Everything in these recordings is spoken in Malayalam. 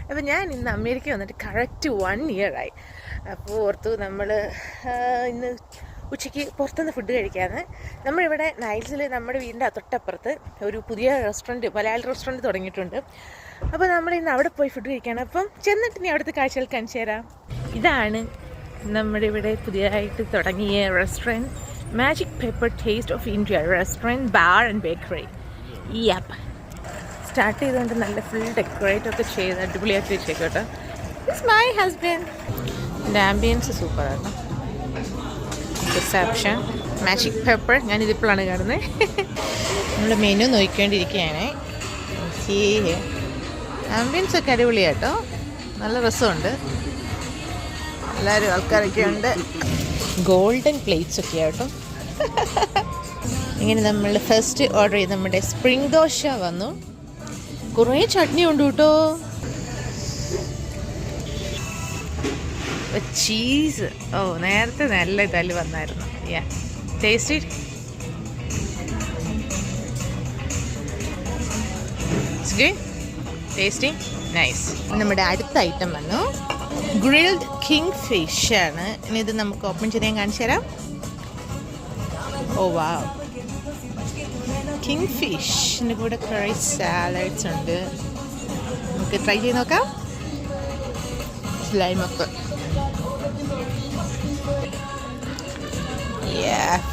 അപ്പോൾ ഞാൻ ഇന്ന് അമേരിക്ക വന്നിട്ട് കറക്റ്റ് 1 year ആയി. അപ്പോൾ ഓർത്തു നമ്മൾ ഇന്ന് ഉച്ചയ്ക്ക് പുറത്തുനിന്ന് ഫുഡ് കഴിക്കാമെന്ന്. നമ്മളിവിടെ നൈൽസിൽ നമ്മുടെ വീടിൻ്റെ തൊട്ടപ്പുറത്ത് ഒരു പുതിയ റെസ്റ്റോറൻറ്റ്, മലയാളി റെസ്റ്റോറൻറ്റ് തുടങ്ങിയിട്ടുണ്ട്. അപ്പോൾ നമ്മൾ ഇന്ന് അവിടെ പോയി ഫുഡ് കഴിക്കുകയാണ്. അപ്പം ചെന്നിട്ട് ഇനി അവിടുത്തെ കാഴ്ചകൾ കാണിച്ചു തരാം. ഇതാണ് നമ്മുടെ ഇവിടെ പുതിയതായിട്ട് തുടങ്ങിയ restaurant, magic pepper taste of India restaurant bar and bakery. ഈ ആപ്പ് സ്റ്റാർട്ട് ചെയ്തുകൊണ്ട് നല്ല ഫുൾ ഡെക്കറേറ്റ് ഒക്കെ ചെയ്ത് അടിപൊളിയാക്കി വെച്ചേക്കും കേട്ടോ. It's my husband. എൻ്റെ ആംബിയൻസ് സൂപ്പറാണ്. റിസപ്ഷൻ മാജിക് പെപ്പർ, ഞാനിതിപ്പോഴാണ് കാണുന്നത്. നമ്മൾ മെനു നോക്കിക്കൊണ്ടിരിക്കുകയാണ്. ആംബിയൻസ് ഒക്കെ അടിപൊളിയാട്ടോ, നല്ല രസമുണ്ട്. എല്ലാവരും ആൾക്കാരൊക്കെ ഉണ്ട്. ഗോൾഡൻ പ്ലേറ്റ്സ് ഒക്കെ ആട്ടോ. ഇങ്ങനെ നമ്മൾ ഫസ്റ്റ് ഓർഡർ ചെയ്ത് നമ്മുടെ സ്പ്രിംഗ് ദോശ വന്നു. കുറേ ചട്നി ഉണ്ട് കേട്ടോ. ചീസ്, ഓ നേരത്തെ നല്ല ഇതല് വന്നായിരുന്നു. ടേസ്റ്റി. Tasty, nice. നമ്മുടെ അടുത്ത ഐറ്റം വന്നു ഗ്രിൽഡ് കിങ് ഫിഷ് ആണ്. ഇനി ഇത് നമുക്ക് ഓപ്പൺ ചെയ്ത് ഞാൻ കാണിച്ചു തരാം. ഓ വാവ്, കിങ് ഫിഷിൻ്റെ കൂടെ കുറേ സാലഡ്സ് ഉണ്ട്. നമുക്ക് ട്രൈ ചെയ്ത് നോക്കാം. ലൈമൊക്കെ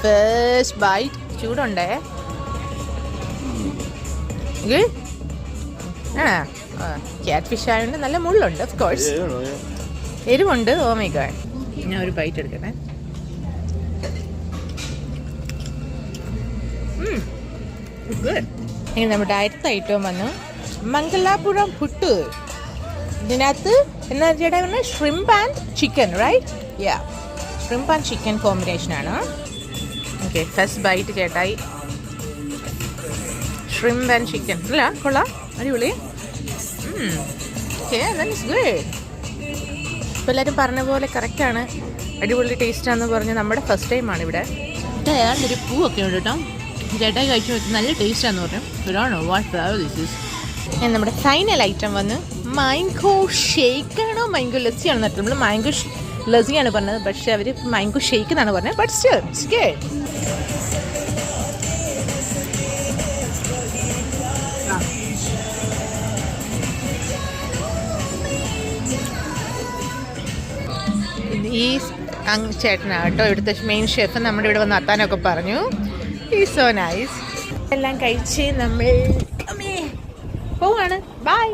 ഫസ്റ്റ് ബൈറ്റ്. ചൂടുണ്ടേ. ക്യാറ്റ് ഫിഷ് ആയതുകൊണ്ട് നല്ല മുള്ളുണ്ട്. ഓഫ് കോഴ്സ് എരിവുണ്ട്. Oh my god. ഞാൻ ഒരു ബൈറ്റ് എടുക്കട്ടെ. ഇനി നമ്മുടെ അടുത്ത ഐറ്റം വന്നു മംഗലാപുരം പുട്ട്. ഇതിനകത്ത് എന്നാ ചേട്ടാ പറഞ്ഞ shrimp and chicken, right? Yeah, shrimp and chicken കോമ്പിനേഷനാണ്. ഓക്കെ, ഫസ്റ്റ് ബൈറ്റ് ചേട്ടായി. ഷ്രിംപ് ആൻഡ് ചിക്കൻ അല്ല, കൊള്ളാം, അടിപൊളി. Okay, that is good. ഇപ്പോൾ എല്ലാവരും പറഞ്ഞ പോലെ കറക്റ്റാണ്, അടിപൊളി ടേസ്റ്റാണെന്ന് പറഞ്ഞ് നമ്മുടെ ഫസ്റ്റ് ടൈമാണ് ഇവിടെ. ഒരു പൂവൊക്കെ ഉണ്ട് കേട്ടോ. ചേട്ടായി കഴിച്ചു നോക്കി, നല്ല ടേസ്റ്റാന്ന് പറഞ്ഞു. നമ്മുടെ ഫൈനൽ ഐറ്റം വന്ന് മാംഗോ ഷേക്കാണോ മാംഗോ ലസ്സിയാണോ എന്ന്. നമ്മൾ മാംഗോ ലസ്സിയാണ് പറഞ്ഞത്, പക്ഷെ അവർ മാംഗോ ഷേക്ക് എന്നാണ് പറഞ്ഞത്. But still it's good. ഈ ചേട്ടനാണ് കേട്ടോ ഇവിടുത്തെ മെയിൻ ഷെഫ്. നമ്മുടെ ഇവിടെ വന്ന് അത്താനൊക്കെ പറഞ്ഞു. Is so nice. എല്ലാം കഴിച്ച് നമ്മൾ പോവാണ്. ബൈ.